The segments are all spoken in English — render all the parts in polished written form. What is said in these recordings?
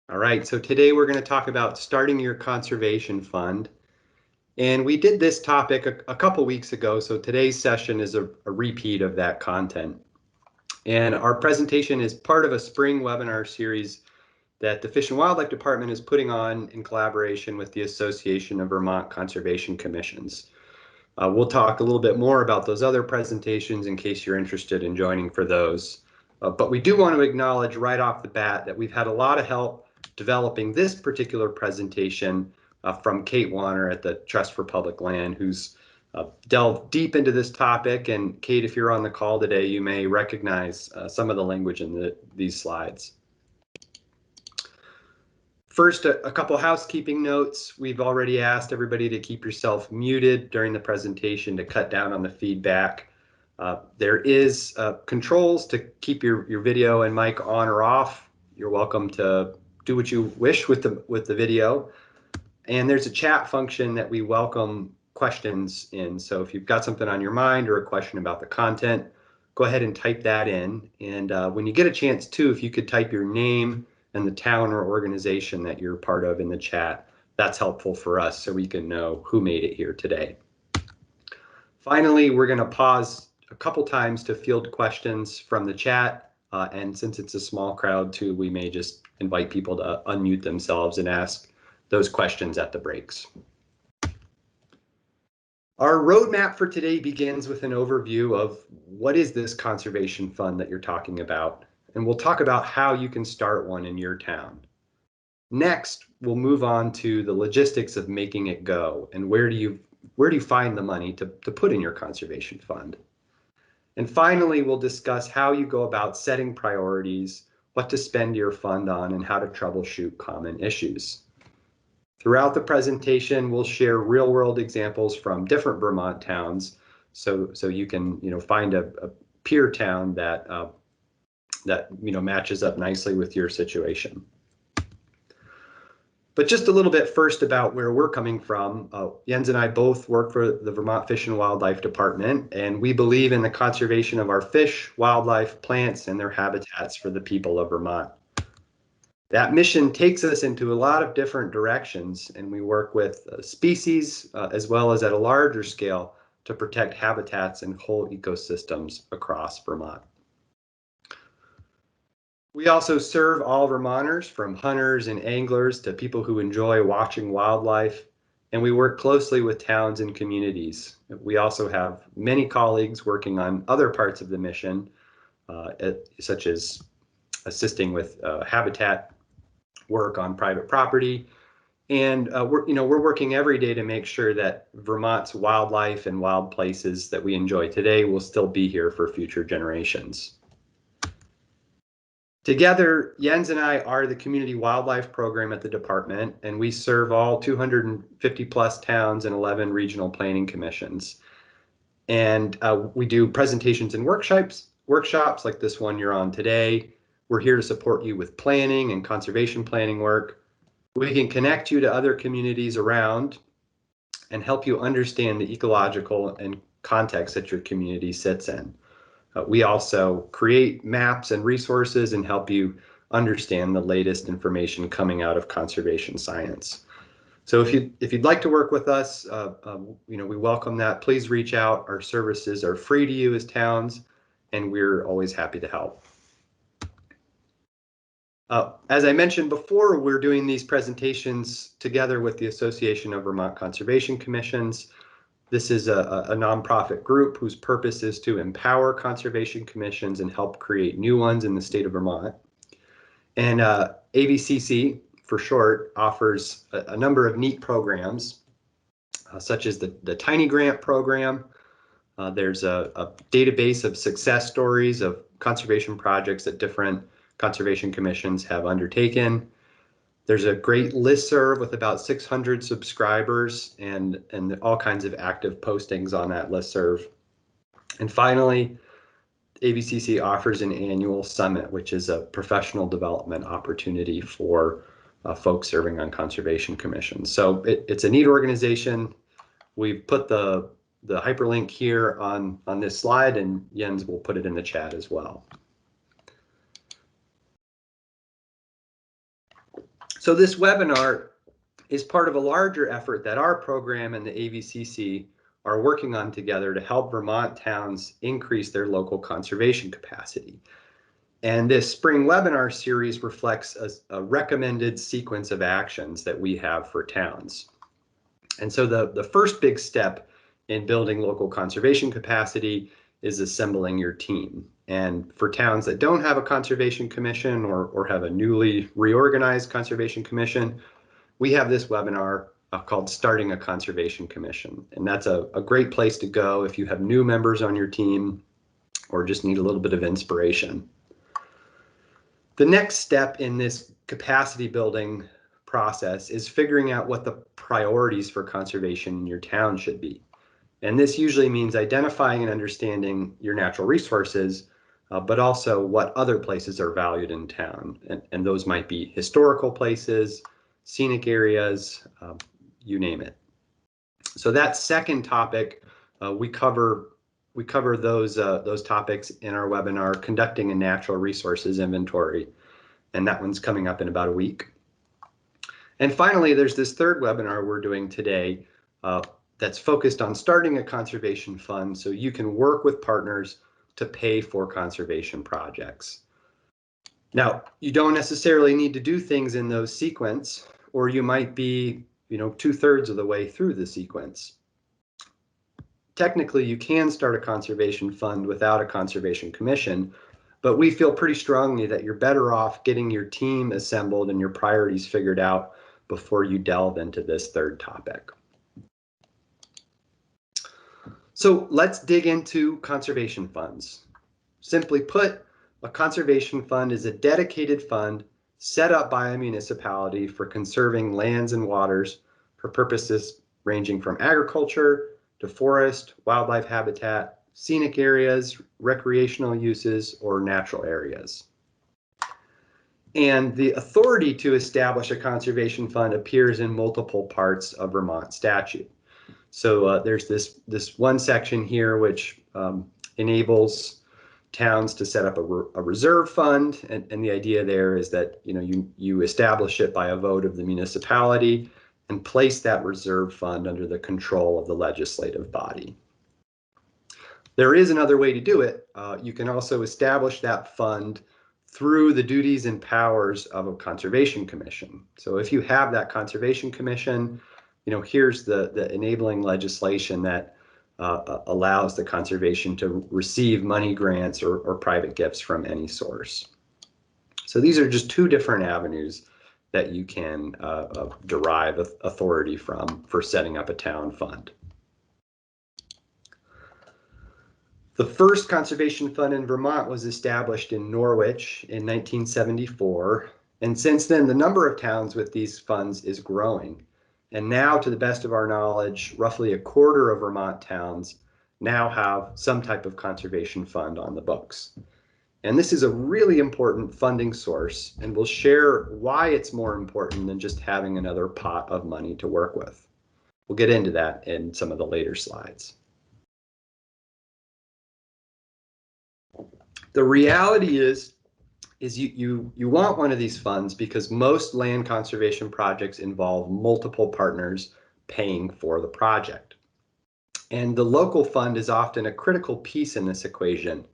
All right, so today we're going to talk about starting your conservation fund. And we did this topic a couple weeks ago, so today's session is a repeat of that content. And our presentation is part of a spring webinar series that the Fish and Wildlife Department is putting on in collaboration with the Association of Vermont Conservation Commissions. We'll talk a little bit more about those other presentations in case you're interested in joining for those. But we do want to acknowledge right off the bat that we've had a lot of help developing this particular presentation from Kate Warner at the Trust for Public Land, who's delved deep into this topic. And Kate, if you're on the call today, you may recognize some of the language in these slides. First, a couple housekeeping notes. We've already asked everybody to keep yourself muted during the presentation to cut down on the feedback. There is controls to keep your video and mic on or off. You're welcome to do what you wish with the video. And there's a chat function that we welcome questions in. So if you've got something on your mind or a question about the content, go ahead and type that in. And when you get a chance too, if you could type your name and the town or organization that you're part of in the chat, that's helpful for us so we can know who made it here today. Finally, we're going to pause a couple times to field questions from the chat. And since it's a small crowd too, we may just invite people to unmute themselves and ask those questions at the breaks. Our roadmap for today begins with an overview of what is this conservation fund that you're talking about, and we'll talk about how you can start one in your town. Next, we'll move on to the logistics of making it go and where do you find the money to put in your conservation fund. And finally, we'll discuss how you go about setting priorities, what to spend your fund on, and how to troubleshoot common issues. Throughout the presentation, we'll share real-world examples from different Vermont towns, so you can find a peer town that matches up nicely with your situation. But just a little bit first about where we're coming from. Jens and I both work for the Vermont Fish and Wildlife Department, and we believe in the conservation of our fish, wildlife, plants, and their habitats for the people of Vermont. That mission takes us into a lot of different directions, and we work with species as well as at a larger scale to protect habitats and whole ecosystems across Vermont. We also serve all Vermonters, from hunters and anglers to people who enjoy watching wildlife, and we work closely with towns and communities. We also have many colleagues working on other parts of the mission, such as assisting with habitat work on private property. And we're working every day to make sure that Vermont's wildlife and wild places that we enjoy today will still be here for future generations. Together, Jens and I are the Community Wildlife Program at the department, and we serve all 250 plus towns and 11 regional planning commissions. And we do presentations and workshops like this one you're on today. We're here to support you with planning and conservation planning work. We can connect you to other communities around and help you understand the ecological and context that your community sits in. We also create maps and resources and help you understand the latest information coming out of conservation science. So if you'd like to work with us, we welcome that. Please reach out. Our services are free to you as towns, and we're always happy to help. As I mentioned before, we're doing these presentations together with the Association of Vermont Conservation Commissions. This is a nonprofit group whose purpose is to empower conservation commissions and help create new ones in the state of Vermont. And AVCC, for short, offers a number of neat programs, such as the Tiny Grant program. There's a database of success stories of conservation projects that different conservation commissions have undertaken. There's a great listserv with about 600 subscribers and all kinds of active postings on that listserv. And finally, AVCC offers an annual summit, which is a professional development opportunity for folks serving on conservation commissions. So it's a neat organization. We've put the hyperlink here on this slide, and Jens will put it in the chat as well. So this webinar is part of a larger effort that our program and the AVCC are working on together to help Vermont towns increase their local conservation capacity. And this spring webinar series reflects a recommended sequence of actions that we have for towns. And so the first big step in building local conservation capacity is assembling your team. And for towns that don't have a conservation commission or have a newly reorganized conservation commission, we have this webinar called Starting a Conservation Commission. And that's a great place to go if you have new members on your team or just need a little bit of inspiration. The next step in this capacity building process is figuring out what the priorities for conservation in your town should be. And this usually means identifying and understanding your natural resources, but also what other places are valued in town. And those might be historical places, scenic areas, you name it. So that second topic, we cover those topics in our webinar, Conducting a Natural Resources Inventory. And that one's coming up in about a week. And finally, there's this third webinar we're doing today that's focused on starting a conservation fund so you can work with partners to pay for conservation projects. Now, you don't necessarily need to do things in those sequence, or you might be, 2/3 of the way through the sequence. Technically, you can start a conservation fund without a conservation commission, but we feel pretty strongly that you're better off getting your team assembled and your priorities figured out before you delve into this third topic. So let's dig into conservation funds. Simply put, a conservation fund is a dedicated fund set up by a municipality for conserving lands and waters for purposes ranging from agriculture to forest, wildlife habitat, scenic areas, recreational uses, or natural areas. And the authority to establish a conservation fund appears in multiple parts of Vermont statute. So there's this one section here which enables towns to set up a reserve fund, and the idea there is that you establish it by a vote of the municipality and place that reserve fund under the control of the legislative body. There is another way to do it. You can also establish that fund through the duties and powers of a conservation commission. So if you have that conservation commission, here's the enabling legislation that allows the conservation to receive money grants or private gifts from any source. So these are just two different avenues that you can derive authority from for setting up a town fund. The first conservation fund in Vermont was established in Norwich in 1974, and since then the number of towns with these funds is growing. And now, to the best of our knowledge, roughly a quarter of Vermont towns now have some type of conservation fund on the books. And this is a really important funding source, and we'll share why it's more important than just having another pot of money to work with. We'll get into that in some of the later slides. The reality is you want one of these funds because most land conservation projects involve multiple partners paying for the project. And the local fund is often a critical piece in this equation.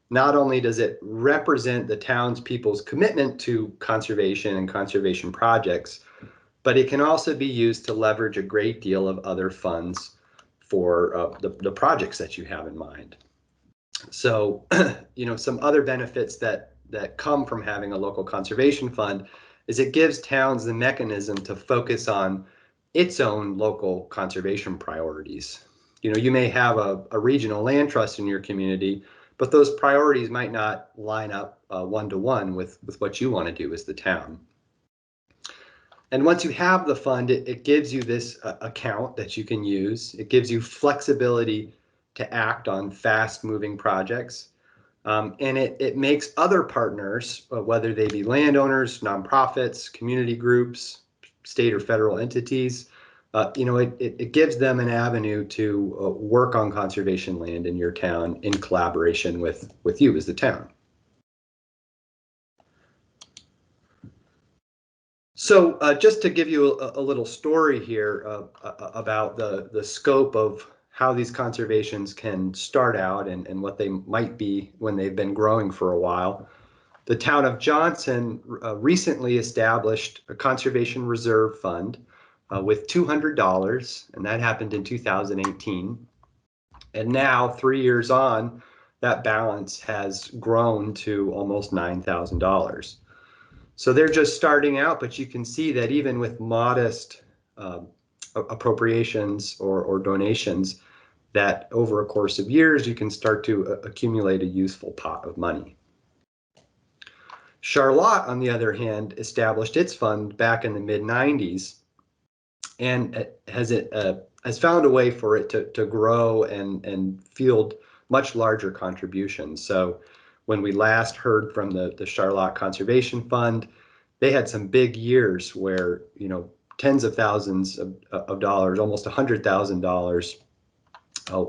Not only does it represent the townspeople's commitment to conservation and conservation projects, but it can also be used to leverage a great deal of other funds for the projects that you have in mind. So, some other benefits that come from having a local conservation fund is it gives towns the mechanism to focus on its own local conservation priorities. You may have a regional land trust in your community, but those priorities might not line up one-to-one with what you want to do as the town. And once you have the fund, it gives you this account that you can use. It gives you flexibility to act on fast-moving projects. And it makes other partners, whether they be landowners, nonprofits, community groups, state or federal entities, it gives them an avenue to work on conservation land in your town in collaboration with you as the town. So just to give you a little story here about the scope of how these conservations can start out and what they might be when they've been growing for a while. The town of Johnson recently established a conservation reserve fund with $200, and that happened in 2018. And now, 3 years on, that balance has grown to almost $9,000. So they're just starting out, but you can see that even with modest appropriations or donations, that over a course of years, you can start to accumulate a useful pot of money. Charlotte, on the other hand, established its fund back in the mid-90s and has found a way for it to grow and field much larger contributions. So when we last heard from the Charlotte Conservation Fund, they had some big years where, you know, tens of thousands of dollars, almost $100,000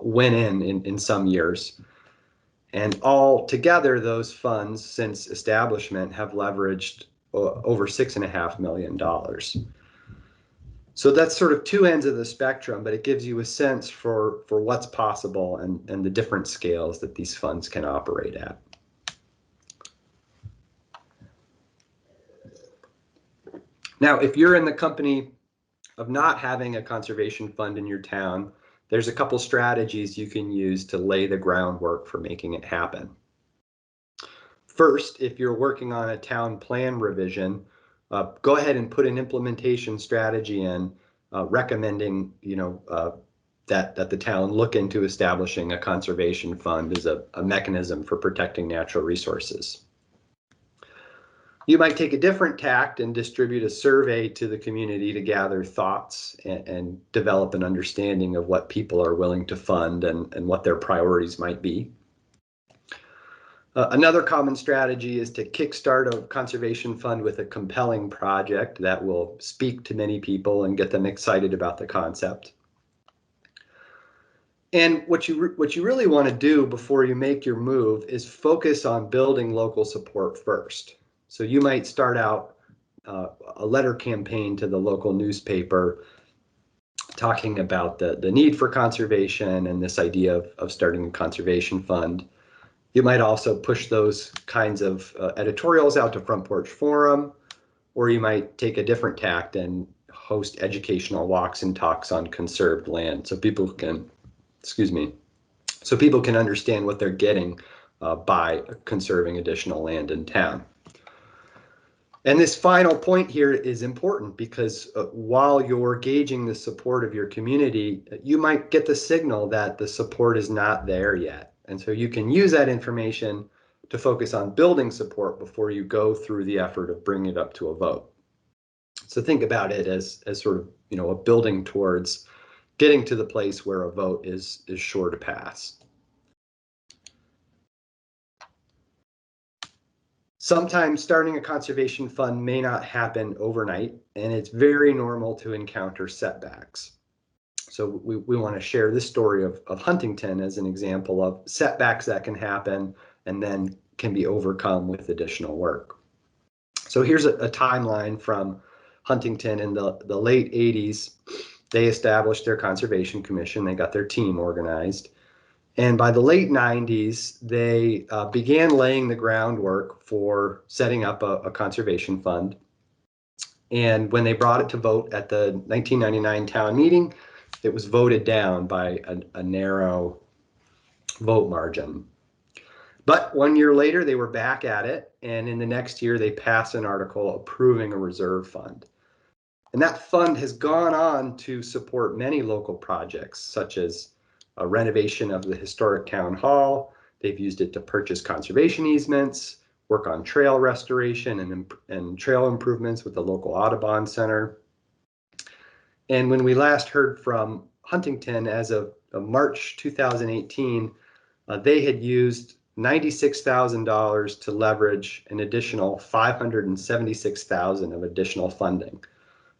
went in some years. And all together, those funds since establishment have leveraged over $6.5 million. So that's sort of two ends of the spectrum, but it gives you a sense for what's possible and the different scales that these funds can operate at. Now, if you're in the company of not having a conservation fund in your town, there's a couple strategies you can use to lay the groundwork for making it happen. First, if you're working on a town plan revision, go ahead and put an implementation strategy in, recommending, that the town look into establishing a conservation fund as a mechanism for protecting natural resources. You might take a different tact and distribute a survey to the community to gather thoughts and develop an understanding of what people are willing to fund and what their priorities might be. Another common strategy is to kickstart a conservation fund with a compelling project that will speak to many people and get them excited about the concept. And what you really want to do before you make your move is focus on building local support first. So you might start out a letter campaign to the local newspaper talking about the need for conservation and this idea of starting a conservation fund. You might also push those kinds of editorials out to Front Porch Forum, or you might take a different tact and host educational walks and talks on conserved land so people can, so people can understand what they're getting by conserving additional land in town. And this final point here is important because while you're gauging the support of your community, you might get the signal that the support is not there yet. And so you can use that information to focus on building support before you go through the effort of bringing it up to a vote. So think about it as sort of, a building towards getting to the place where a vote is sure to pass. Sometimes starting a conservation fund may not happen overnight, and it's very normal to encounter setbacks. So we want to share this story of Huntington as an example of setbacks that can happen and then can be overcome with additional work. So here's a timeline from Huntington in the late 80s. They established their conservation commission. They got their team organized. And by the late 90s, they began laying the groundwork for setting up a conservation fund. And when they brought it to vote at the 1999 town meeting, it was voted down by a narrow vote margin. But 1 year later, they were back at it. And in the next year, they passed an article approving a reserve fund. And that fund has gone on to support many local projects, such as a renovation of the historic town hall. They've used it to purchase conservation easements, work on trail restoration and trail improvements with the local Audubon Center. And when we last heard from Huntington, as of March 2018, they had used $96,000 to leverage an additional $576,000 of additional funding.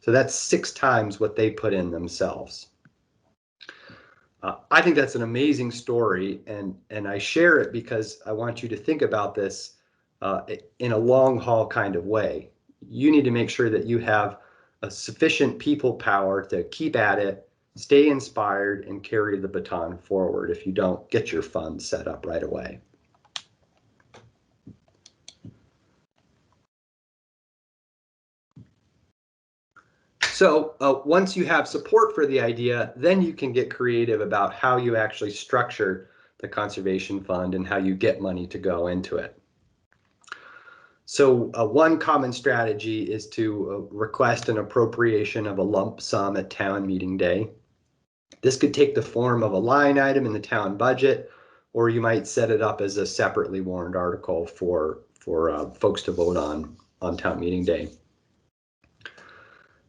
So that's 6 times what they put in themselves. I think that's an amazing story, and I share it because I want you to think about this in a long haul kind of way. you need to make sure that you have a sufficient people power to keep at it, stay inspired, and carry the baton forward if you don't get your fund set up right away. So once you have support for the idea, then you can get creative about how you actually structure the conservation fund and how you get money to go into it. So one common strategy is to request an appropriation of a lump sum at town meeting day. This could take the form of a line item in the town budget, or you might set it up as a separately warned article for folks to vote on town meeting day.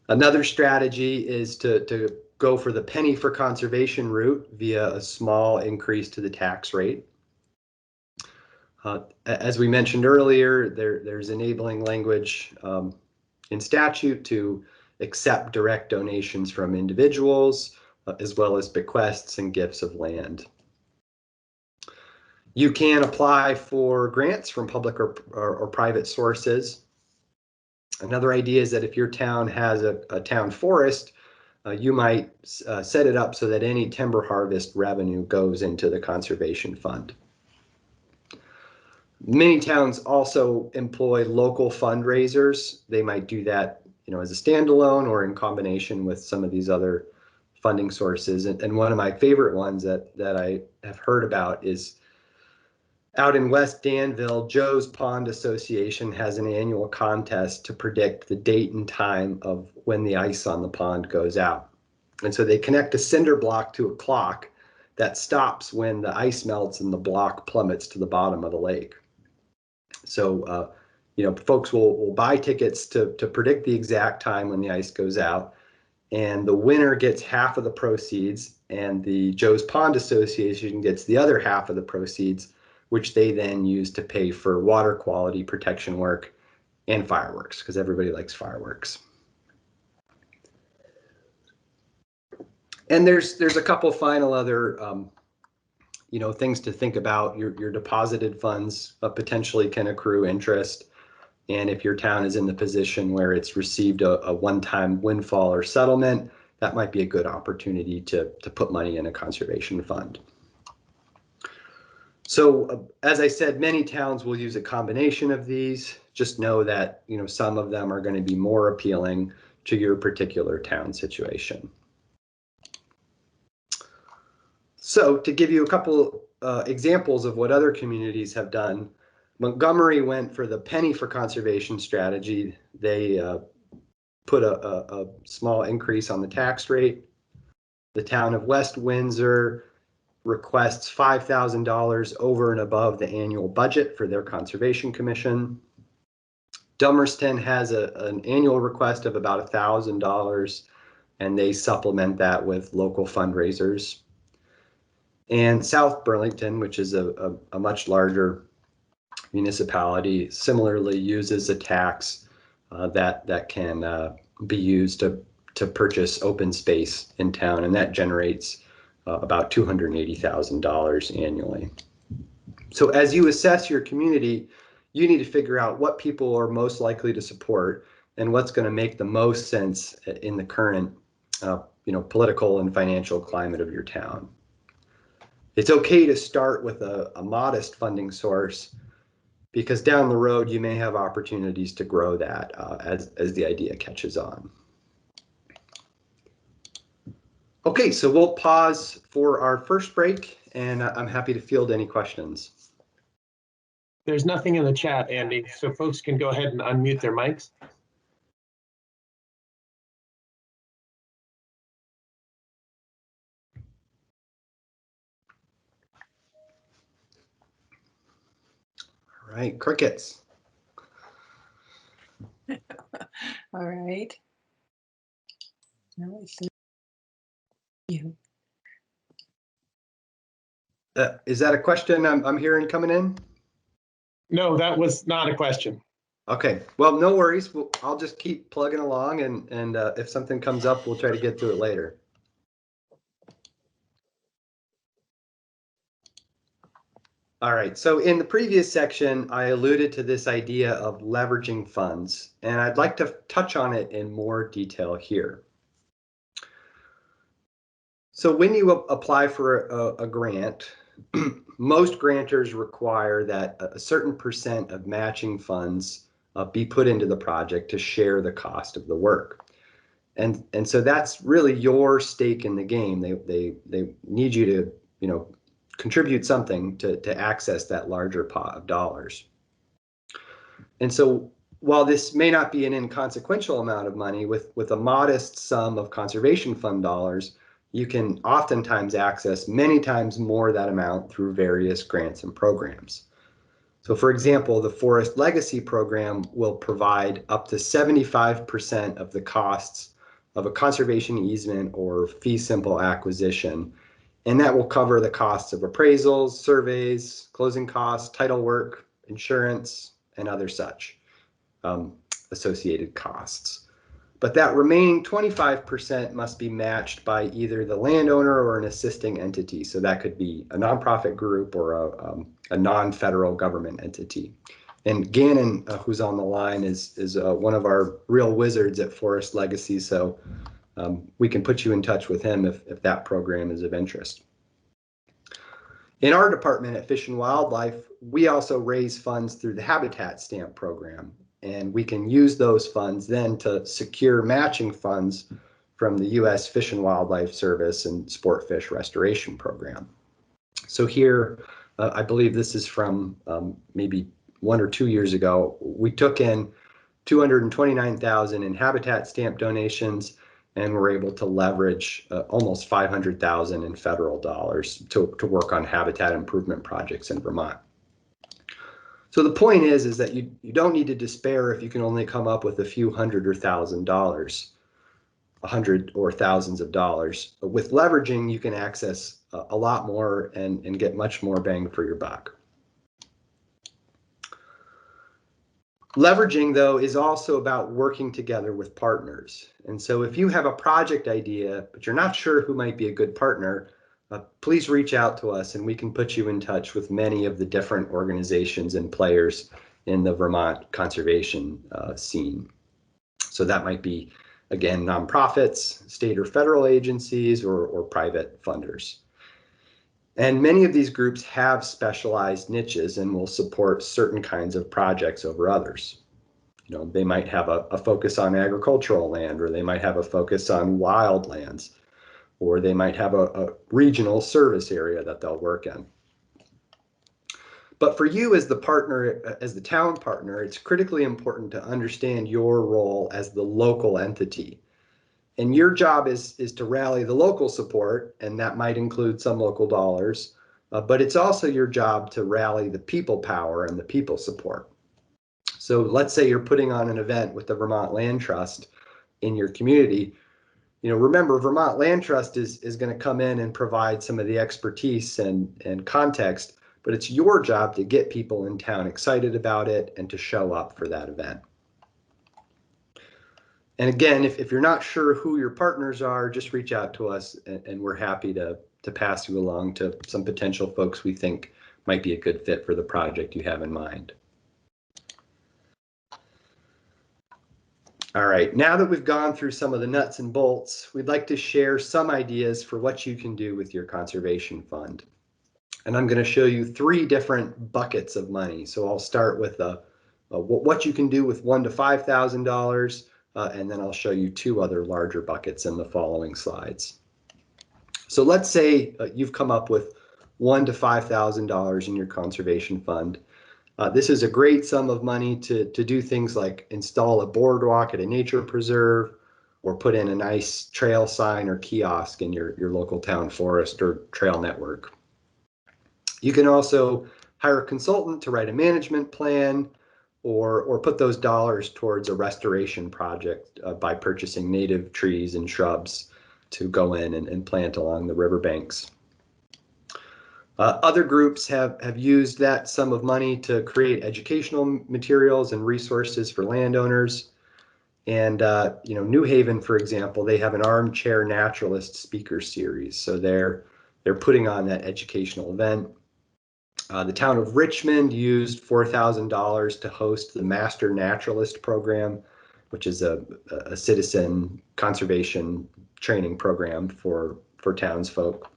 Another strategy is to go for the penny for conservation route via a small increase to the tax rate. As we mentioned earlier, there's enabling language in statute to accept direct donations from individuals, as well as bequests and gifts of land. You can apply for grants from public or private sources. Another idea is that if your town has a town forest, you might set it up so that any timber harvest revenue goes into the conservation fund. Many towns also employ local fundraisers. They might do that, as a standalone or in combination with some of these other funding sources. And one of my favorite ones that I have heard about is out in West Danville. Joe's Pond Association has an annual contest to predict the date and time of when the ice on the pond goes out. And so they connect a cinder block to a clock that stops when the ice melts and the block plummets to the bottom of the lake. So, folks will buy tickets to predict the exact time when the ice goes out, and the winner gets half of the proceeds, and the Joe's Pond Association gets the other half of the proceeds, which they then use to pay for water quality protection work and fireworks, because everybody likes fireworks. And there's a couple final other things to think about. Your deposited funds potentially can accrue interest. And if your town is in the position where it's received a one-time windfall or settlement, that might be a good opportunity to put money in a conservation fund. So as I said, many towns will use a combination of these. Just know that some of them are going to be more appealing to your particular town situation. So to give you a couple examples of what other communities have done, Montgomery went for the penny for conservation strategy. They put a small increase on the tax rate. The town of West Windsor requests $5,000 over and above the annual budget for their conservation commission. Dummerston has an annual request of about $1,000, and they supplement that with local fundraisers. And South Burlington, which is a much larger municipality, similarly uses a tax that can be used to purchase open space in town, and that generates about $280,000 annually. So as you assess your community, you need to figure out what people are most likely to support and what's going to make the most sense in the current political and financial climate of your town. It's okay to start with a modest funding source, because down the road you may have opportunities to grow that as the idea catches on. Okay, so we'll pause for our first break, and I'm happy to field any questions. There's nothing in the chat, Andy, so folks can go ahead and unmute their mics. All right, crickets. All right. Now let's see you. Is that a question I'm hearing coming in? No, that was not a question. Okay, well, no worries. I'll just keep plugging along, and if something comes up, we'll try to get to it later. All right, so in the previous section, I alluded to this idea of leveraging funds, and I'd like to touch on it in more detail here. So when you apply for a grant, most grantors require that a certain percent of matching funds be put into the project to share the cost of the work. And so that's really your stake in the game. They need you to, contribute something to access that larger pot of dollars. And so while this may not be an inconsequential amount of money, with a modest sum of conservation fund dollars, you can oftentimes access many times more of that amount through various grants and programs. So for example, the Forest Legacy Program will provide up to 75% of the costs of a conservation easement or fee simple acquisition. And that will cover the costs of appraisals, surveys, closing costs, title work, insurance, and other such associated costs. But that remaining 25% must be matched by either the landowner or an assisting entity. So that could be a nonprofit group or a non-federal government entity. And Gannon, who's on the line, is one of our real wizards at Forest Legacy. So we can put you in touch with him if that program is of interest. In our department at Fish and Wildlife, we also raise funds through the Habitat Stamp program. And we can use those funds then to secure matching funds from the U.S. Fish and Wildlife Service and Sport Fish Restoration Program. So here, I believe this is from maybe 1 or 2 years ago, we took in $229,000 in Habitat Stamp donations, and we're able to leverage almost $500,000 in federal dollars to work on habitat improvement projects in Vermont. So the point is that you don't need to despair if you can only come up with a few hundred or $1,000, hundred or thousands of dollars. But with leveraging, you can access a lot more and get much more bang for your buck. Leveraging, though, is also about working together with partners. And so if you have a project idea, but you're not sure who might be a good partner, please reach out to us and we can put you in touch with many of the different organizations and players in the Vermont conservation scene. So that might be, again, nonprofits, state or federal agencies, or private funders. And many of these groups have specialized niches and will support certain kinds of projects over others. They might have a focus on agricultural land, or they might have a focus on wildlands, or they might have a regional service area that they'll work in. But for you as the partner, as the town partner, it's critically important to understand your role as the local entity. And your job is to rally the local support, and that might include some local dollars, but it's also your job to rally the people power and the people support. So let's say you're putting on an event with the Vermont Land Trust in your community. Remember, Vermont Land Trust is going to come in and provide some of the expertise and context, but it's your job to get people in town excited about it and to show up for that event. And again, if you're not sure who your partners are, just reach out to us and we're happy to pass you along to some potential folks we think might be a good fit for the project you have in mind. All right, now that we've gone through some of the nuts and bolts, we'd like to share some ideas for what you can do with your conservation fund. And I'm going to show you 3 different buckets of money. So I'll start with what you can do with $1,000 to $5,000, and then I'll show you 2 other larger buckets in the following slides. So let's say you've come up with $1,000 to $5,000 in your conservation fund. This is a great sum of money to do things like install a boardwalk at a nature preserve, or put in a nice trail sign or kiosk in your local town forest or trail network. You can also hire a consultant to write a management plan, or put those dollars towards a restoration project by purchasing native trees and shrubs to go in and plant along the riverbanks. Other groups have used that sum of money to create educational materials and resources for landowners. And New Haven, for example, they have an armchair naturalist speaker series. So they're putting on that educational event. The town of Richmond used $4,000 to host the Master Naturalist Program, which is a citizen conservation training program for townsfolk.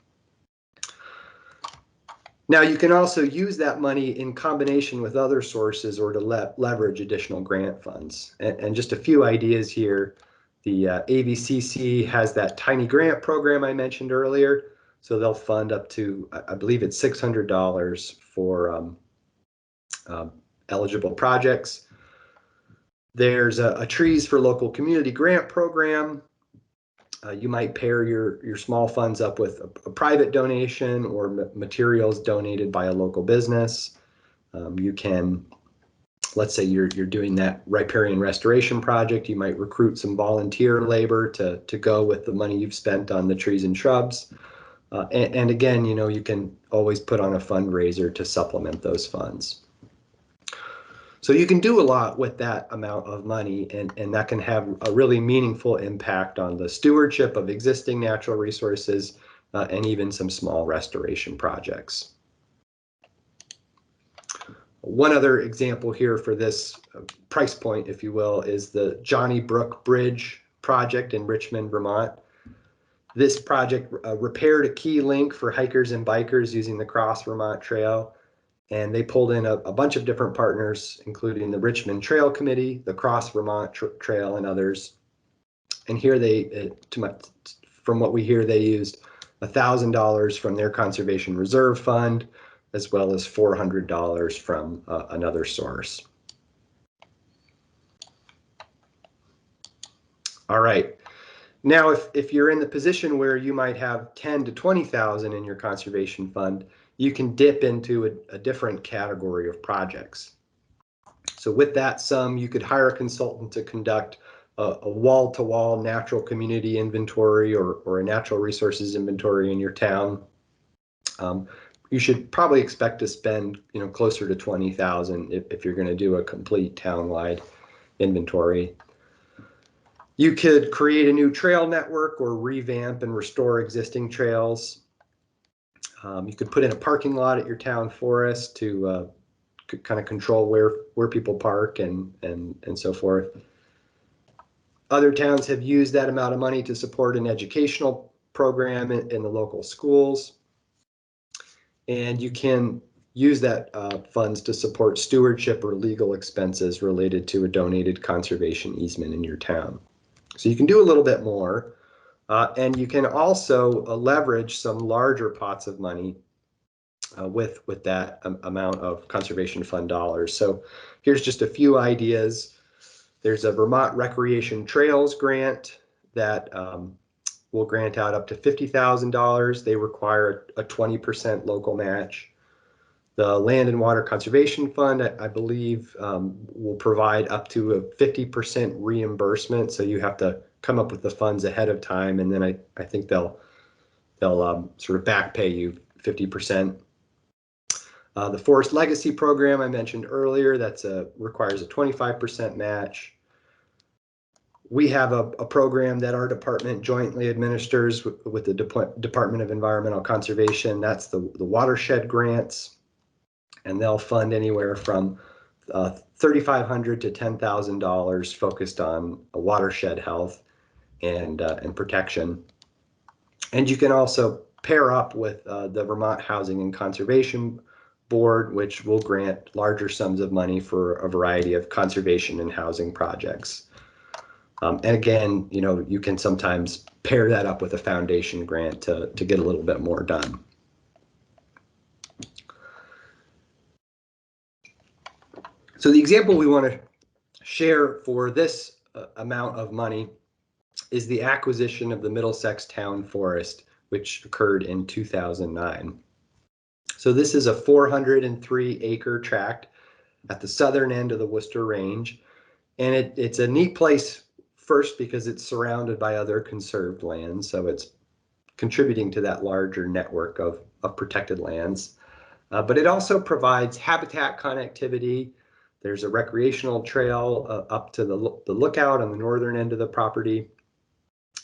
Now, you can also use that money in combination with other sources or to leverage additional grant funds. And just a few ideas here. The AVCC has that tiny grant program I mentioned earlier. So they'll fund up to, I believe it's $600 for eligible projects. There's a Trees for Local Community grant program. You might pair your small funds up with a private donation or materials donated by a local business. You can, let's say you're doing that riparian restoration project, you might recruit some volunteer labor to go with the money you've spent on the trees and shrubs. And again, you know, you can always put on a fundraiser to supplement those funds. So you can do a lot with that amount of money, and that can have a really meaningful impact on the stewardship of existing natural resources and even some small restoration projects. One other example here for this price point, if you will, is the Johnny Brook Bridge project in Richmond, Vermont. This project repaired a key link for hikers and bikers using the Cross Vermont Trail. And they pulled in a bunch of different partners, including the Richmond Trail Committee, the Cross Vermont Trail, and others. And here they, from what we hear, they used $1,000 from their Conservation Reserve Fund, as well as $400 from another source. All right. Now, if you're in the position where you might have 10 to 20,000 in your conservation fund, you can dip into a different category of projects. So with that sum, you could hire a consultant to conduct a wall-to-wall natural community inventory or a natural resources inventory in your town. You should probably expect to spend, you know, closer to 20,000 if you're going to do a complete town-wide inventory. You could create a new trail network or revamp and restore existing trails. You could put in a parking lot at your town forest to kind of control where people park and so forth. Other towns have used that amount of money to support an educational program in the local schools. And you can use that funds to support stewardship or legal expenses related to a donated conservation easement in your town. So you can do a little bit more. And you can also leverage some larger pots of money with that amount of conservation fund dollars. So here's just a few ideas. There's a Vermont Recreation Trails grant that will grant out up to $50,000. They require a 20% local match. The Land and Water Conservation Fund, I believe, will provide up to a 50% reimbursement. So you have to come up with the funds ahead of time, and then I think they'll sort of back pay you 50%. The Forest Legacy Program I mentioned earlier, requires a 25% match. We have a program that our department jointly administers with the Department of Environmental Conservation. That's the watershed grants, and they'll fund anywhere from $3,500 to $10,000 focused on watershed health and protection. And you can also pair up with the Vermont Housing and Conservation Board, which will grant larger sums of money for a variety of conservation and housing projects. And again, you know, you can sometimes pair that up with a foundation grant to get a little bit more done. So the example we want to share for this amount of money is the acquisition of the Middlesex Town Forest, which occurred in 2009. So this is a 403-acre tract at the southern end of the Worcester Range, and it's a neat place first because it's surrounded by other conserved lands, so it's contributing to that larger network of protected lands. But it also provides habitat connectivity. There's a recreational trail up to the lookout on the northern end of the property.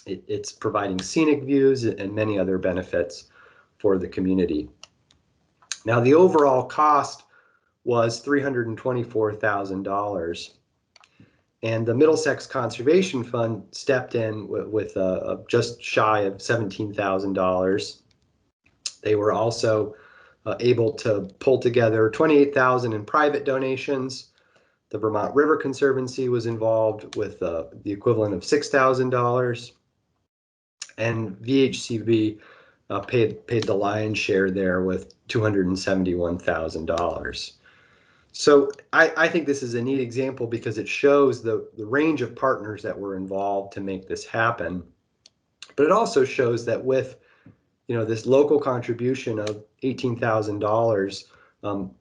It's providing scenic views and many other benefits for the community. Now, the overall cost was $324,000. And the Middlesex Conservation Fund stepped in with just shy of $17,000. They were also able to pull together $28,000 in private donations. The Vermont River Conservancy was involved with the equivalent of $6,000. And VHCB paid the lion's share there with $271,000. So I think this is a neat example because it shows the range of partners that were involved to make this happen. But it also shows that with this local contribution of $18,000,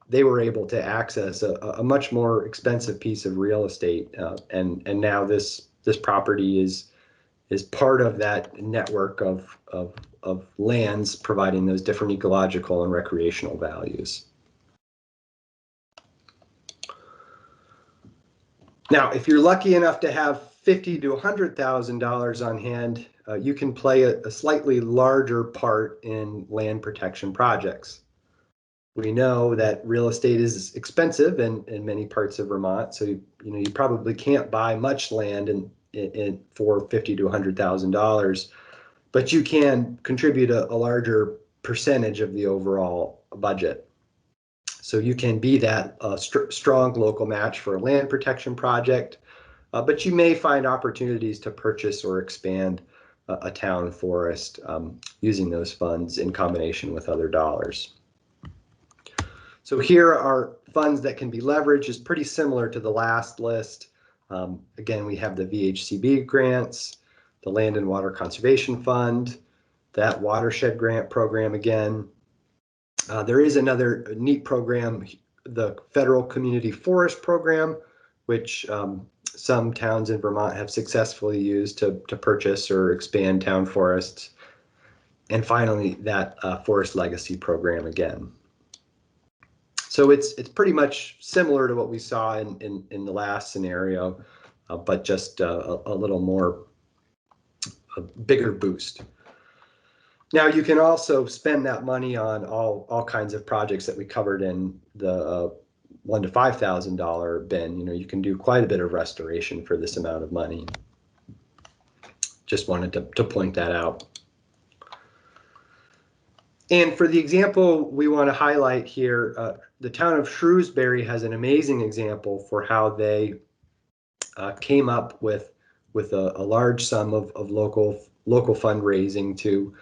they were able to access a much more expensive piece of real estate, and now this property is part of that network of lands providing those different ecological and recreational values. Now, if you're lucky enough to have $50,000 to $100,000 on hand, you can play a slightly larger part in land protection projects. We know that real estate is expensive in many parts of Vermont, so you probably can't buy much land for $50,000 to $100,000, but you can contribute a larger percentage of the overall budget. So you can be that strong local match for a land protection project, but you may find opportunities to purchase or expand a town forest using those funds in combination with other dollars. So here are funds that can be leveraged. Is pretty similar to the last list. Again, we have the VHCB grants, the Land and Water Conservation Fund, that watershed grant program again. There is another neat program, the Federal Community Forest Program, which some towns in Vermont have successfully used to purchase or expand town forests. And finally, that Forest Legacy Program again. So it's pretty much similar to what we saw in the last scenario, but just a little more, a bigger boost. Now you can also spend that money on all kinds of projects that we covered in the $1,000 to $5,000 bin. You can do quite a bit of restoration for this amount of money. Just wanted to point that out. And for the example we want to highlight here, the town of Shrewsbury has an amazing example for how they came up with a large sum of local fundraising to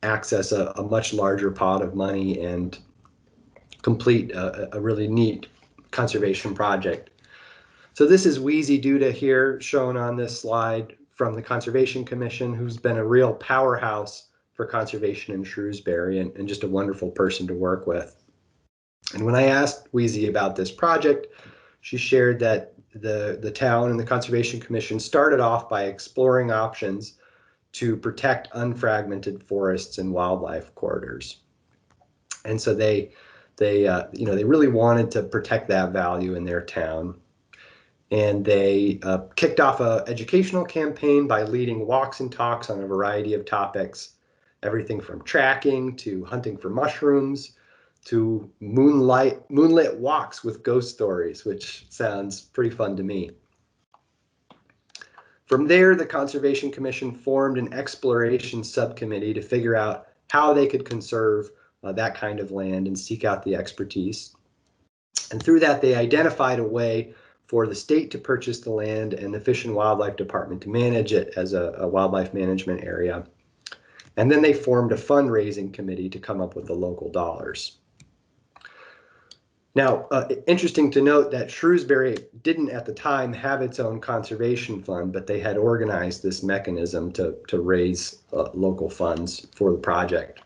access a much larger pot of money and complete a really neat conservation project. So this is Wheezy Duda here, shown on this slide from the Conservation Commission, who's been a real powerhouse for conservation in Shrewsbury and just a wonderful person to work with. And when I asked Wheezy about this project, she shared that the town and the Conservation Commission started off by exploring options to protect unfragmented forests and wildlife corridors. And so they really wanted to protect that value in their town. And they kicked off an educational campaign by leading walks and talks on a variety of topics, everything from tracking to hunting for mushrooms to moonlit walks with ghost stories, which sounds pretty fun to me. From there, the Conservation Commission formed an exploration subcommittee to figure out how they could conserve that kind of land and seek out the expertise. And through that, they identified a way for the state to purchase the land and the Fish and Wildlife Department to manage it as a wildlife management area. And then they formed a fundraising committee to come up with the local dollars. Now, interesting to note that Shrewsbury didn't at the time have its own conservation fund, but they had organized this mechanism to raise local funds for the project.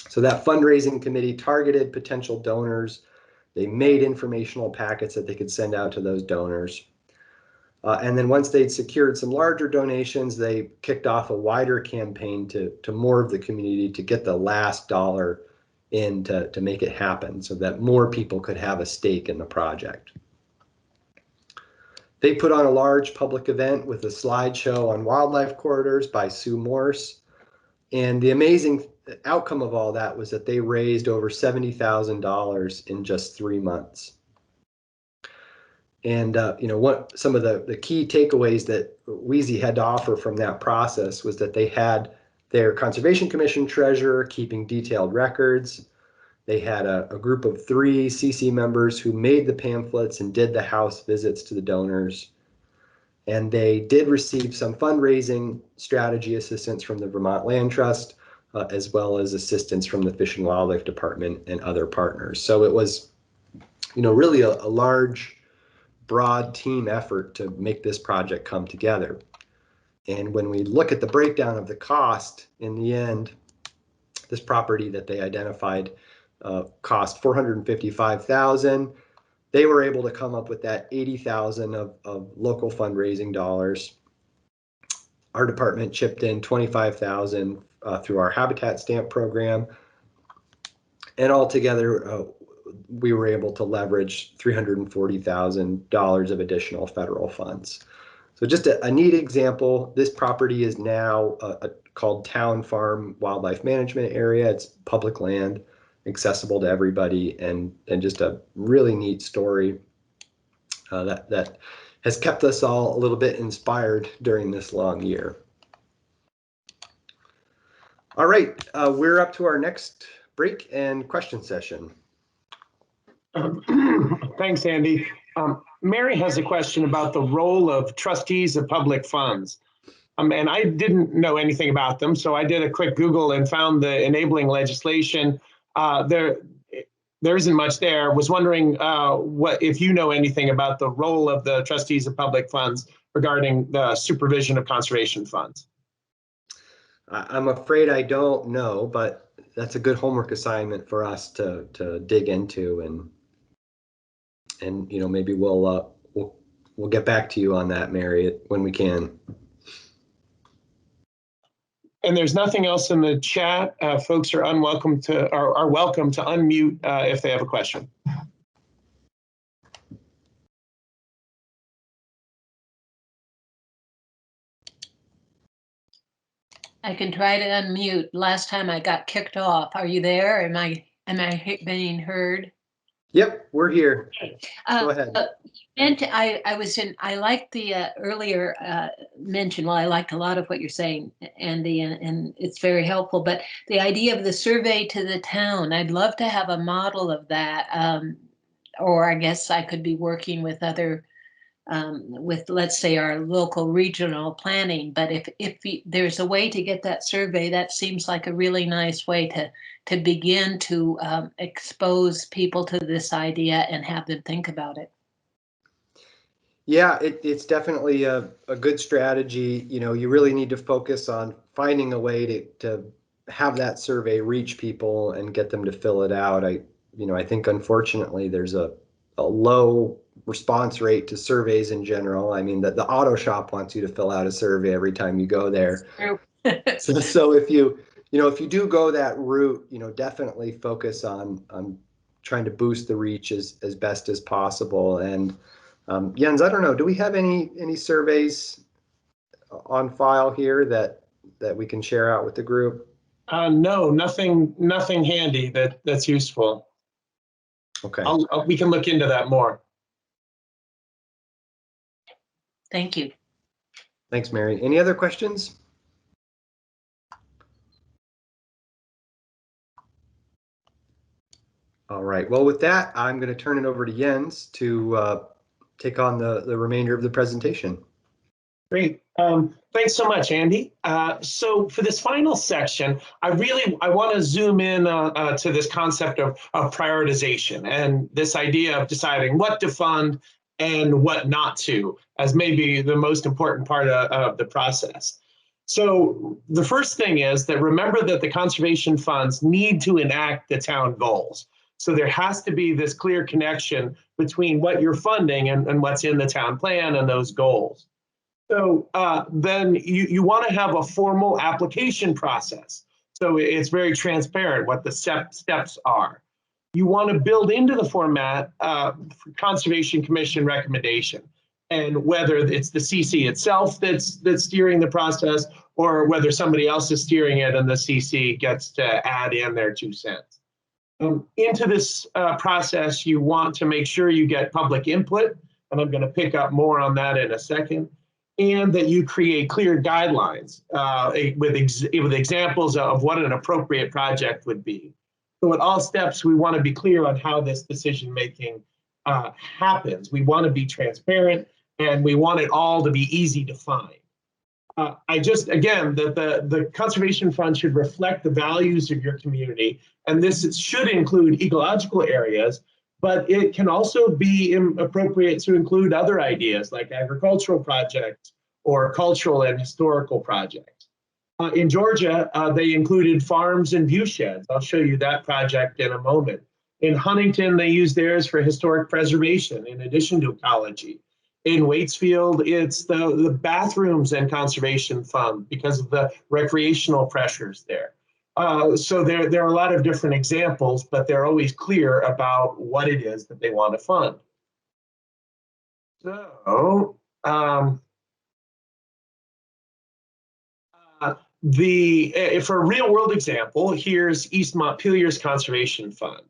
So that fundraising committee targeted potential donors. They made informational packets that they could send out to those donors. And then once they'd secured some larger donations, they kicked off a wider campaign to more of the community to get the last dollar in to make it happen so that more people could have a stake in the project. They put on a large public event with a slideshow on wildlife corridors by Sue Morse. And the amazing outcome of all that was that they raised over $70,000 in just 3 months. And what some of the key takeaways that Wheezy had to offer from that process was that they had their Conservation Commission treasurer keeping detailed records. They had a group of 3 CC members who made the pamphlets and did the house visits to the donors. And they did receive some fundraising strategy assistance from the Vermont Land Trust, as well as assistance from the Fish and Wildlife Department and other partners. So it was, really a large, broad team effort to make this project come together. And when we look at the breakdown of the cost, in the end, this property that they identified cost $455,000. They were able to come up with that $80,000 of local fundraising dollars. Our department chipped in $25,000 through our habitat stamp program, and altogether we were able to leverage $340,000 of additional federal funds. So just a neat example. This property is now called Town Farm Wildlife Management Area. It's public land, accessible to everybody, and just a really neat story that has kept us all a little bit inspired during this long year. All right, we're up to our next break and question session. Thanks, Andy. Mary has a question about the role of trustees of public funds. And I didn't know anything about them, so I did a quick Google and found the enabling legislation. There isn't much there. Was wondering if you know anything about the role of the trustees of public funds regarding the supervision of conservation funds. I'm afraid I don't know, but that's a good homework assignment for us to dig into, and maybe we'll get back to you on that, Mary, when we can. And there's nothing else in the chat. Folks are welcome to unmute if they have a question. I can try to unmute. Last time I got kicked off. Are you there? Am I being heard? Yep, we're here. Go ahead. I liked the earlier mention. Well, I liked a lot of what you're saying, Andy, and it's very helpful. But the idea of the survey to the town, I'd love to have a model of that. Or I guess I could be working with other, with, let's say, our local regional planning. But if there's a way to get that survey, that seems like a really nice way to begin to expose people to this idea and have them think about it. Yeah, it's definitely a good strategy. You really need to focus on finding a way to have that survey reach people and get them to fill it out. I think unfortunately there's a low response rate to surveys in general. I mean, the auto shop wants you to fill out a survey every time you go there. So if you do go that route, definitely focus on trying to boost the reach as best as possible. And Jens, I don't know, do we have any surveys on file here that we can share out with the group? No, nothing handy that's useful. Okay. We can look into that more. Thank you. Thanks, Mary. Any other questions? All right. Well, with that, I'm going to turn it over to Jens to take on the remainder of the presentation. Great. Thanks so much, Andy. So for this final section, I want to zoom in to this concept of prioritization and this idea of deciding what to fund and what not to, as maybe the most important part of the process. So the first thing is that remember that the conservation funds need to enact the town goals. So there has to be this clear connection between what you're funding and what's in the town plan and those goals. So then you want to have a formal application process. So it's very transparent what the steps are. You want to build into the format Conservation Commission recommendation. And whether it's the CC itself that's steering the process, or whether somebody else is steering it and the CC gets to add in their 2 cents. Into this process, you want to make sure you get public input, and I'm going to pick up more on that in a second, and that you create clear guidelines with examples of what an appropriate project would be. So at all steps, we want to be clear on how this decision making happens. We want to be transparent, and we want it all to be easy to find. Again, the Conservation Fund should reflect the values of your community, and this should include ecological areas, but it can also be appropriate to include other ideas like agricultural projects or cultural and historical projects. In Georgia, they included farms and view sheds. I'll show you that project in a moment. In Huntington, they use theirs for historic preservation in addition to ecology. In Waitsfield, it's the bathrooms and conservation fund because of the recreational pressures there. So there are a lot of different examples, but they're always clear about what it is that they want to fund. So for a real world example, here's East Montpelier's Conservation Fund.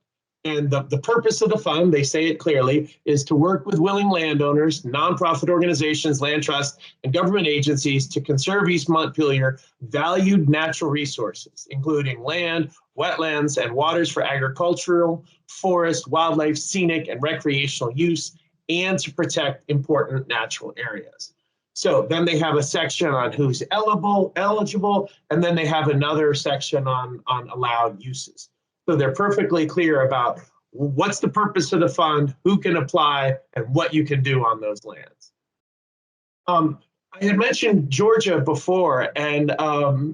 And the purpose of the fund, they say it clearly, is to work with willing landowners, nonprofit organizations, land trusts, and government agencies to conserve East Montpelier valued natural resources, including land, wetlands, and waters for agricultural, forest, wildlife, scenic, and recreational use, and to protect important natural areas. So then they have a section on who's eligible, and then they have another section on allowed uses. So they're perfectly clear about what's the purpose of the fund, who can apply, and what you can do on those lands. I had mentioned Georgia before, and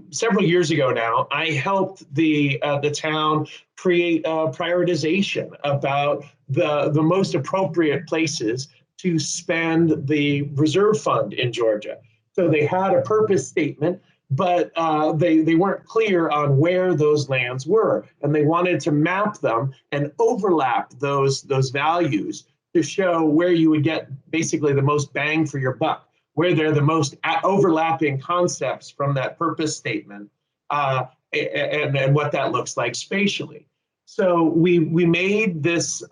several years ago now, I helped the town create a prioritization about the most appropriate places to spend the reserve fund in Georgia. So they had a purpose statement, but they weren't clear on where those lands were, and they wanted to map them and overlap those values to show where you would get basically the most bang for your buck, where they're the most overlapping concepts from that purpose statement, and what that looks like spatially. So we made this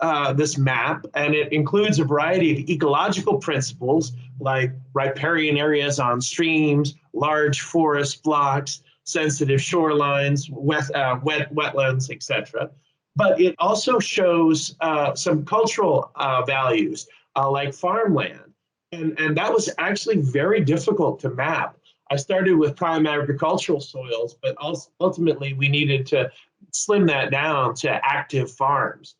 map, and it includes a variety of ecological principles like riparian areas on streams, large forest blocks, sensitive shorelines, wetlands, etc. But it also shows some cultural values like farmland, and that was actually very difficult to map. I started with prime agricultural soils, but ultimately we needed to slim that down to active farms.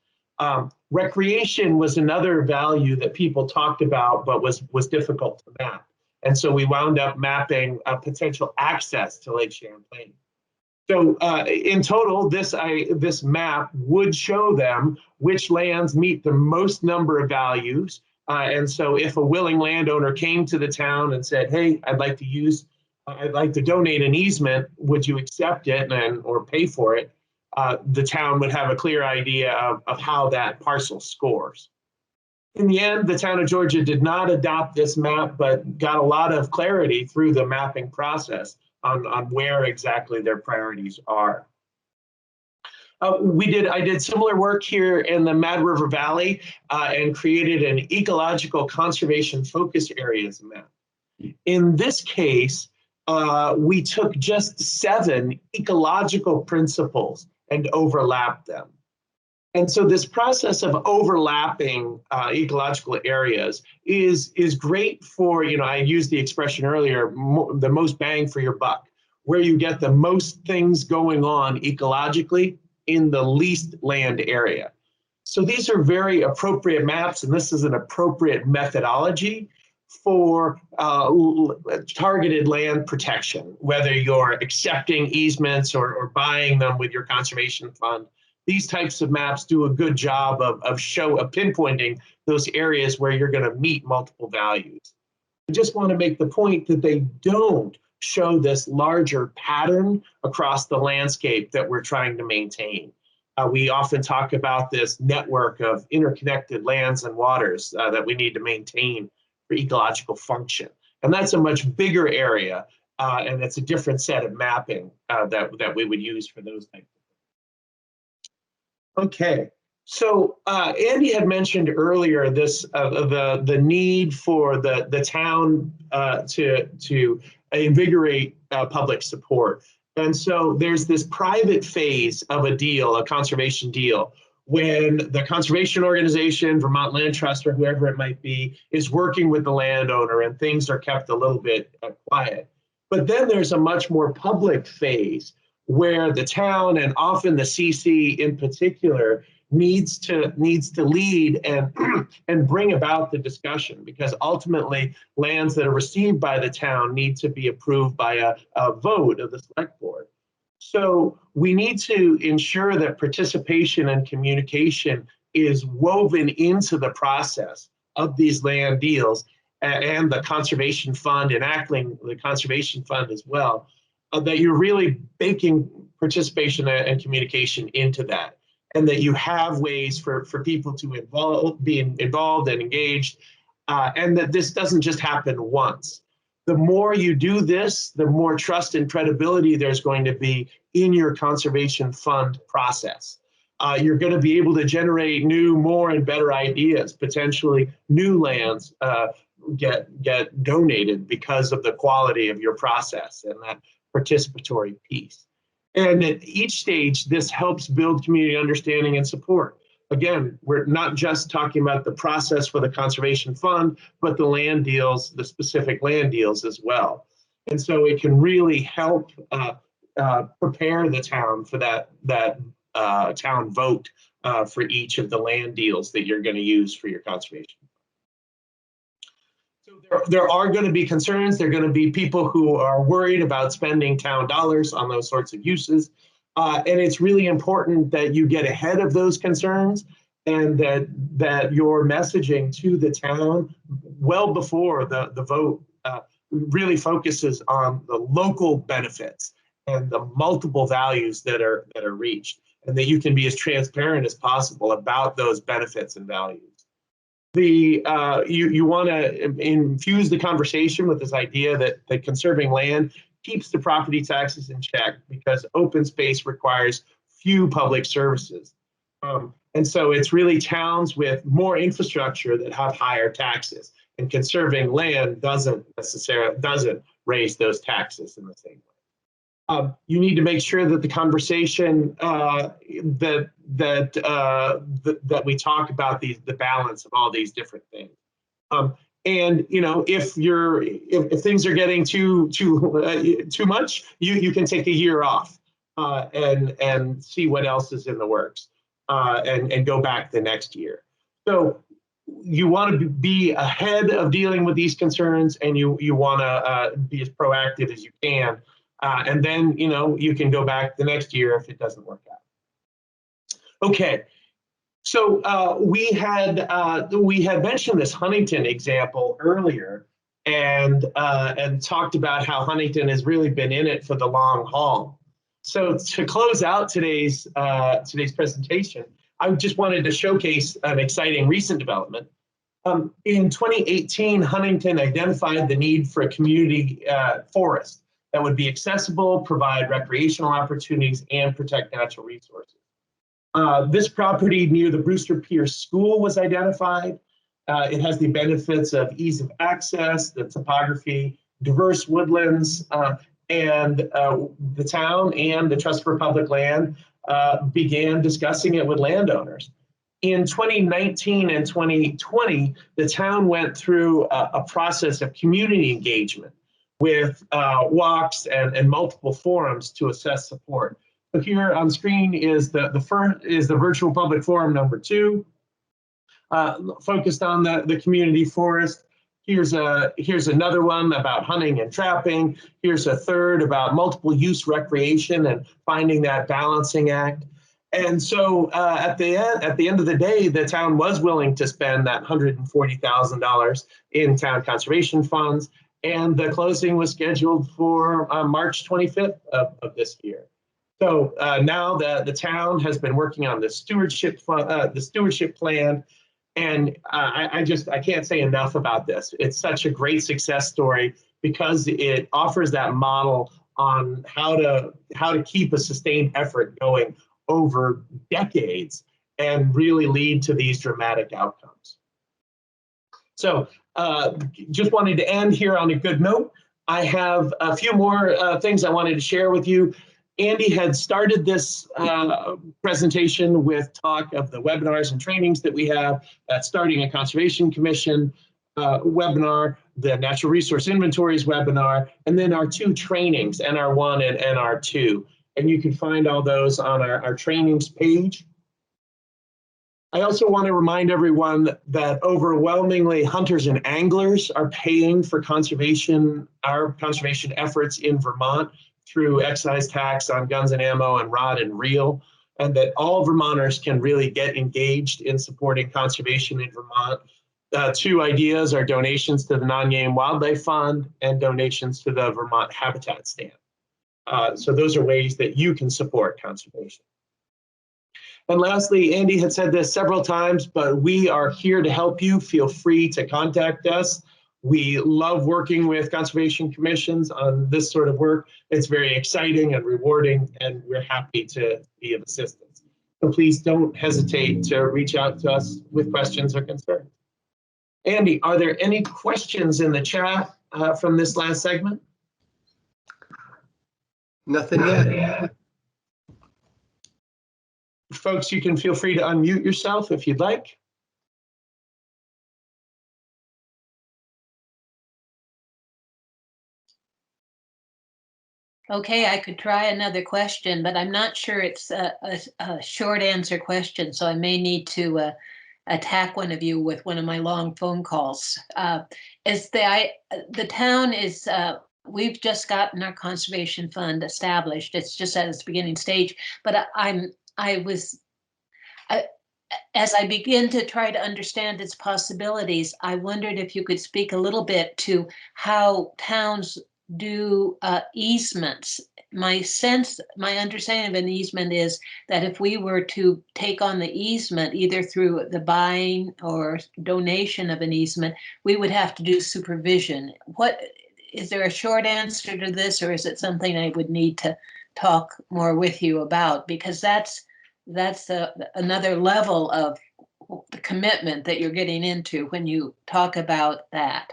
Recreation was another value that people talked about, but was difficult to map. And so we wound up mapping potential access to Lake Champlain. So in total, this map would show them which lands meet the most number of values. And so if a willing landowner came to the town and said, hey, I'd like to donate an easement, would you accept it or pay for it? The town would have a clear idea of how that parcel scores. In the end, the town of Georgia did not adopt this map, but got a lot of clarity through the mapping process on where exactly their priorities are. I did similar work here in the Mad River Valley and created an ecological conservation focus areas map. In this case, we took just 7 ecological principles and overlapped them. And so this process of overlapping ecological areas is great for, I used the expression earlier, the most bang for your buck, where you get the most things going on ecologically in the least land area. So these are very appropriate maps, and this is an appropriate methodology for targeted land protection, whether you're accepting easements or buying them with your conservation fund. These types of maps do a good job of pinpointing those areas where you're going to meet multiple values. I just want to make the point that they don't show this larger pattern across the landscape that we're trying to maintain. We often talk about this network of interconnected lands and waters that we need to maintain for ecological function. And that's a much bigger area, and it's a different set of mapping that we would use for those types of things. Okay, so Andy had mentioned earlier this the need for the town to invigorate public support. And so there's this private phase of a deal, a conservation deal, when the conservation organization, Vermont Land Trust, or whoever it might be, is working with the landowner and things are kept a little bit quiet. But then there's a much more public phase where the town, and often the CC in particular, needs to lead and bring about the discussion, because ultimately lands that are received by the town need to be approved by a vote of the select board. So we need to ensure that participation and communication is woven into the process of these land deals, and the conservation fund, enacting the conservation fund as well, that you're really baking participation and communication into that, and that you have ways for people to be involved and engaged, and that this doesn't just happen once. The more you do this, the more trust and credibility there's going to be in your conservation fund process. You're going to be able to generate new, more, and better ideas. Potentially new lands get donated because of the quality of your process and that participatory piece. And at each stage, this helps build community understanding and support. Again, we're not just talking about the process for the conservation fund, but the land deals, the specific land deals as well. And so it can really help prepare the town for that town vote for each of the land deals that you're going to use for your conservation. So there are going to be concerns. There are going to be people who are worried about spending town dollars on those sorts of uses. And it's really important that you get ahead of those concerns, and that your messaging to the town well before the vote really focuses on the local benefits and the multiple values that are reached, and that you can be as transparent as possible about those benefits and values. You want to infuse the conversation with this idea that conserving land keeps the property taxes in check, because open space requires few public services. And so it's really towns with more infrastructure that have higher taxes, and conserving land doesn't raise those taxes in the same way. You need to make sure that the conversation that we talk about the balance of all these different things. And if things are getting too much, you can take a year off and see what else is in the works, and go back the next year. So you want to be ahead of dealing with these concerns, and you want to be as proactive as you can, and then you can go back the next year if it doesn't work out. Okay. So we had mentioned this Huntington example earlier, and talked about how Huntington has really been in it for the long haul. So to close out today's presentation, I just wanted to showcase an exciting recent development. In 2018, Huntington identified the need for a community forest that would be accessible, provide recreational opportunities, and protect natural resources. This property near the Brewster Pierce School was identified. It has the benefits of ease of access, the topography, diverse woodlands, and the town and the Trust for Public Land began discussing it with landowners. In 2019 and 2020, the town went through a process of community engagement with walks and multiple forums to assess support. So here on screen is the virtual public forum number 2, focused on the community forest. Here's another one about hunting and trapping. Here's a third about multiple use recreation and finding that balancing act. And so at the end of the day, the town was willing to spend that $140,000 in town conservation funds, and the closing was scheduled for March 25th of this year. So now the town has been working on the stewardship plan, And I can't say enough about this. It's such a great success story because it offers that model on how to keep a sustained effort going over decades and really lead to these dramatic outcomes. So just wanted to end here on a good note. I have a few more things I wanted to share with you. Andy had started this presentation with talk of the webinars and trainings that we have, starting a Conservation Commission webinar, the Natural Resource Inventories webinar, and then our 2 trainings, NR1 and NR2. And you can find all those on our trainings page. I also want to remind everyone that overwhelmingly hunters and anglers are paying for our conservation efforts in Vermont through excise tax on guns and ammo and rod and reel, and that all Vermonters can really get engaged in supporting conservation in Vermont. 2 ideas are donations to the Non-Game Wildlife Fund and donations to the Vermont Habitat Stand. So those are ways that you can support conservation. And lastly, Andy had said this several times, but we are here to help you. Feel free to contact us. We love working with conservation commissions on this sort of work. It's very exciting and rewarding, and we're happy to be of assistance. So please don't hesitate to reach out to us with questions or concerns. Andy, are there any questions in the chat from this last segment? Nothing yet. Folks, you can feel free to unmute yourself if you'd like. Okay, I could try another question, but I'm not sure it's a short answer question, so I may need to attack one of you with one of my long phone calls. The town is, we've just gotten our conservation fund established. It's just at its beginning stage, but as I begin to try to understand its possibilities, I wondered if you could speak a little bit to how towns do easements. My understanding of an easement is that if we were to take on the easement, either through the buying or donation of an easement, we would have to do supervision. Is there a short answer to this, or is it something I would need to talk more with you about? Because that's another level of the commitment that you're getting into when you talk about that.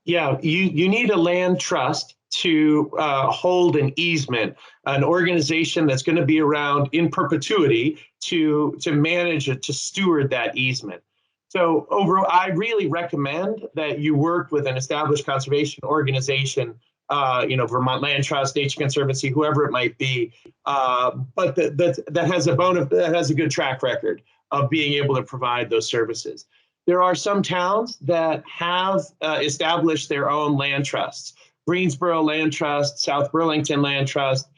Yeah, you need a land trust to hold an easement, an organization that's going to be around in perpetuity to manage it, to steward that easement. So overall, I really recommend that you work with an established conservation organization, Vermont Land Trust, Nature Conservancy, whoever it might be, but that has a good track record of being able to provide those services. There are some towns that have established their own land trusts, Greensboro Land Trust, South Burlington Land Trust,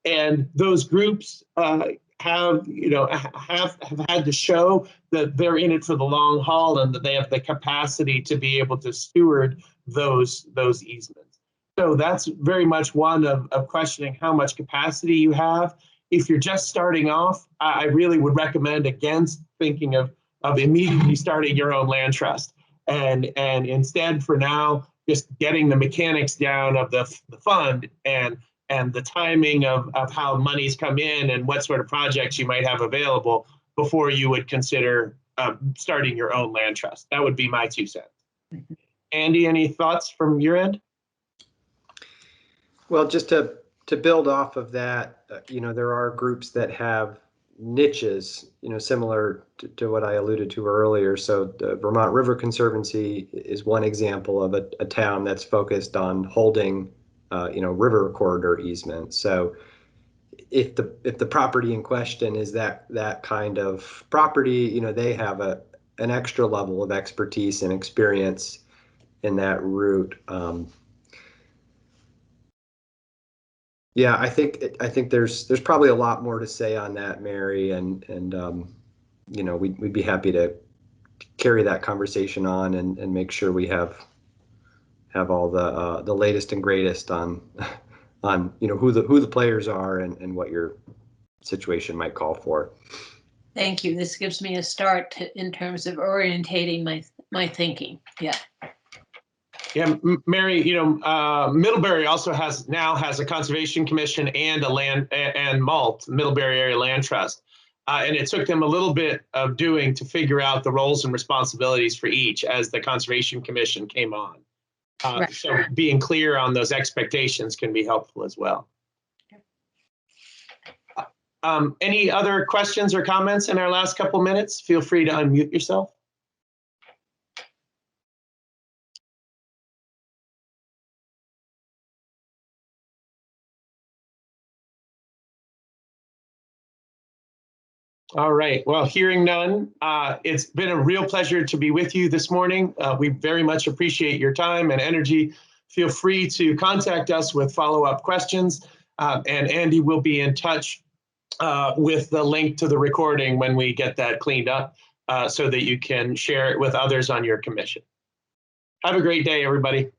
and those groups have had to show that they're in it for the long haul and that they have the capacity to be able to steward those easements. So that's very much one of questioning how much capacity you have. If you're just starting off, I really would recommend against thinking of immediately starting your own land trust, and instead for now just getting the mechanics down of the fund and the timing of how monies come in and what sort of projects you might have available before you would consider starting your own land trust. That would be my 2 cents. Andy, any thoughts from your end? Well, just to build off of that, there are groups that have niches, similar to what I alluded to earlier. So the Vermont River Conservancy is one example of a town that's focused on holding, river corridor easements. So if the property in question is that kind of property, they have an extra level of expertise and experience in that route. Yeah, I think there's probably a lot more to say on that, Mary, and we'd be happy to carry that conversation on and make sure we have all the latest and greatest on who the players are and what your situation might call for. Thank you. This gives me a start in terms of orientating my thinking. Yeah. Yeah, Mary, Middlebury also now has a conservation commission and a land and MALT, Middlebury Area Land Trust. And it took them a little bit of doing to figure out the roles and responsibilities for each as the conservation commission came on. Right. So being clear on those expectations can be helpful as well. Any other questions or comments in our last couple minutes? Feel free to unmute yourself. All right. Well, hearing none, it's been a real pleasure to be with you this morning. We very much appreciate your time and energy. Feel free to contact us with follow-up questions, and Andy will be in touch with the link to the recording when we get that cleaned up, so that you can share it with others on your commission. Have a great day, everybody.